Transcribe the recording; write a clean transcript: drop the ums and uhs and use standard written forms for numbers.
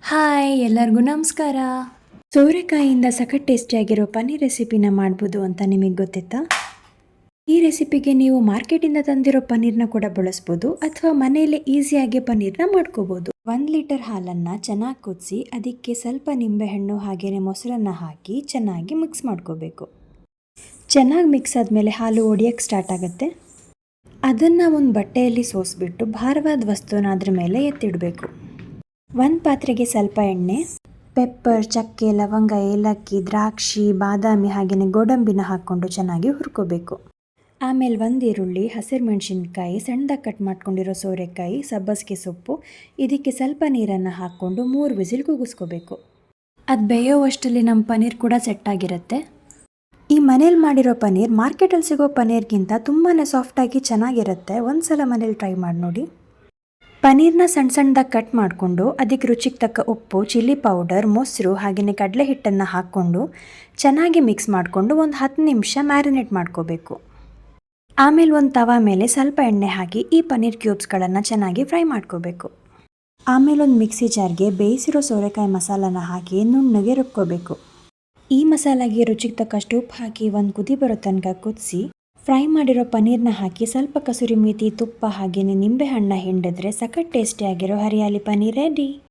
Hi ಎಲ್ಲರಿಗೂ ನಮಸ್ಕಾರ. ಸೋರೆಕಾಯಿಯಿಂದ ಸಖತ್ ಟೇಸ್ಟಿಯಾಗಿರೋ ಪನ್ನೀರ್ ರೆಸಿಪಿನ ಮಾಡ್ಬೋದು ಅಂತ ನಿಮಗೆ ಗೊತ್ತಿತ್ತಾ? ಈ ರೆಸಿಪಿಗೆ ನೀವು ಮಾರ್ಕೆಟಿಂದ ತಂದಿರೋ ಪನ್ನೀರ್ನ ಕೂಡ ಬಳಸ್ಬೋದು ಅಥವಾ ಮನೆಯಲ್ಲೇ ಈಸಿಯಾಗಿ ಪನ್ನೀರ್ನ ಮಾಡ್ಕೋಬೋದು. 1 ಲೀಟರ್ ಹಾಲನ್ನು ಚೆನ್ನಾಗಿ ಕುದಿಸಿ ಅದಕ್ಕೆ ಸ್ವಲ್ಪ ನಿಂಬೆಹಣ್ಣು ಹಾಗೆಯೇ ಮೊಸರನ್ನ ಹಾಕಿ ಚೆನ್ನಾಗಿ ಮಿಕ್ಸ್ ಮಾಡ್ಕೋಬೇಕು. ಚೆನ್ನಾಗಿ ಮಿಕ್ಸ್ ಆದಮೇಲೆ ಹಾಲು ಒಡೆಯೋಕ್ಕೆ ಸ್ಟಾರ್ಟ್ ಆಗುತ್ತೆ. ಅದನ್ನು ಒಂದು ಬಟ್ಟೆಯಲ್ಲಿ ಸೋಸಿಬಿಟ್ಟು ಭಾರವಾದ ವಸ್ತುನ ಅದ್ರ ಮೇಲೆ ಎತ್ತಿಡಬೇಕು. ಒಂದು ಪಾತ್ರೆಗೆ ಸ್ವಲ್ಪ ಎಣ್ಣೆ, ಪೆಪ್ಪರ್, ಚಕ್ಕೆ, ಲವಂಗ, ಏಲಕ್ಕಿ, ದ್ರಾಕ್ಷಿ, ಬಾದಾಮಿ ಹಾಗೆಯೇ ಗೋಡಂಬಿನ ಹಾಕ್ಕೊಂಡು ಚೆನ್ನಾಗಿ ಹುರ್ಕೋಬೇಕು. ಆಮೇಲೆ 1 ಈರುಳ್ಳಿ, ಹಸಿರು ಮೆಣಸಿನ್ಕಾಯಿ, ಸಣ್ಣದಾಗಿ ಕಟ್ ಮಾಡ್ಕೊಂಡಿರೋ ಸೋರೆಕಾಯಿ, ಸಬ್ಬಸಿಗೆ ಸೊಪ್ಪು, ಇದಕ್ಕೆ ಸ್ವಲ್ಪ ನೀರನ್ನು ಹಾಕ್ಕೊಂಡು 3 ವಿಸಿಲ್ ಕೂಗಿಸ್ಕೋಬೇಕು. ಅದು ಬೇಯೋವಷ್ಟರಲ್ಲಿ ನಮ್ಮ ಪನ್ನೀರ್ ಕೂಡ ಸೆಟ್ ಆಗಿರುತ್ತೆ. ಈ ಮನೇಲಿ ಮಾಡಿರೋ ಪನ್ನೀರ್ ಮಾರ್ಕೆಟಲ್ಲಿ ಸಿಗೋ ಪನ್ನೀರ್ಗಿಂತ ತುಂಬಾ ಸಾಫ್ಟಾಗಿ ಚೆನ್ನಾಗಿರುತ್ತೆ. ಒಂದು ಸಲ ಮನೇಲಿ ಟ್ರೈ ಮಾಡಿ ನೋಡಿ. ಪನ್ನೀರ್ನ ಸಣ್ಣದಾಗಿ ಕಟ್ ಮಾಡಿಕೊಂಡು ಅದಕ್ಕೆ ರುಚಿಗೆ ತಕ್ಕ ಉಪ್ಪು, ಚಿಲ್ಲಿ ಪೌಡರ್, ಮೊಸರು ಹಾಗೆಯೇ ಕಡಲೆ ಹಿಟ್ಟನ್ನು ಹಾಕ್ಕೊಂಡು ಚೆನ್ನಾಗಿ ಮಿಕ್ಸ್ ಮಾಡಿಕೊಂಡು ಒಂದು 10 ನಿಮಿಷ ಮ್ಯಾರಿನೇಟ್ ಮಾಡ್ಕೋಬೇಕು. ಆಮೇಲೆ ಒಂದು ತವಾ ಮೇಲೆ ಸ್ವಲ್ಪ ಎಣ್ಣೆ ಹಾಕಿ ಈ ಪನ್ನೀರ್ ಕ್ಯೂಬ್ಸ್ಗಳನ್ನು ಚೆನ್ನಾಗಿ ಫ್ರೈ ಮಾಡ್ಕೋಬೇಕು. ಆಮೇಲೆ ಒಂದು ಮಿಕ್ಸಿ ಜಾರ್ಗೆ ಬೇಯಿಸಿರೋ ಸೋರೆಕಾಯಿ ಮಸಾಲಾನ ಹಾಕಿ ನುಣ್ಣಗೆ ರುಬ್ಕೋಬೇಕು. ಈ ಮಸಾಲಾಗೆ ರುಚಿಗೆ ತಕ್ಕಷ್ಟು ಉಪ್ಪು ಹಾಕಿ ಒಂದು ಕುದಿ ಬರೋ ತನಕ ಕುದಿಸಿ ಫ್ರೈ ಮಾಡಿರೋ ಪನ್ನೀರ್ನ ಹಾಕಿ ಸ್ವಲ್ಪ ಕಸೂರಿ ಮೇಥಿ, ತುಪ್ಪ ಹಾಗೆಯೇ ನಿಂಬೆಹಣ್ಣ ಹಿಂಡಿದ್ರೆ ಸಖತ್ ಟೇಸ್ಟಿಯಾಗಿರೋ ಹರಿಯಾಲಿ ಪನ್ನೀರ್ ರೆಡಿ.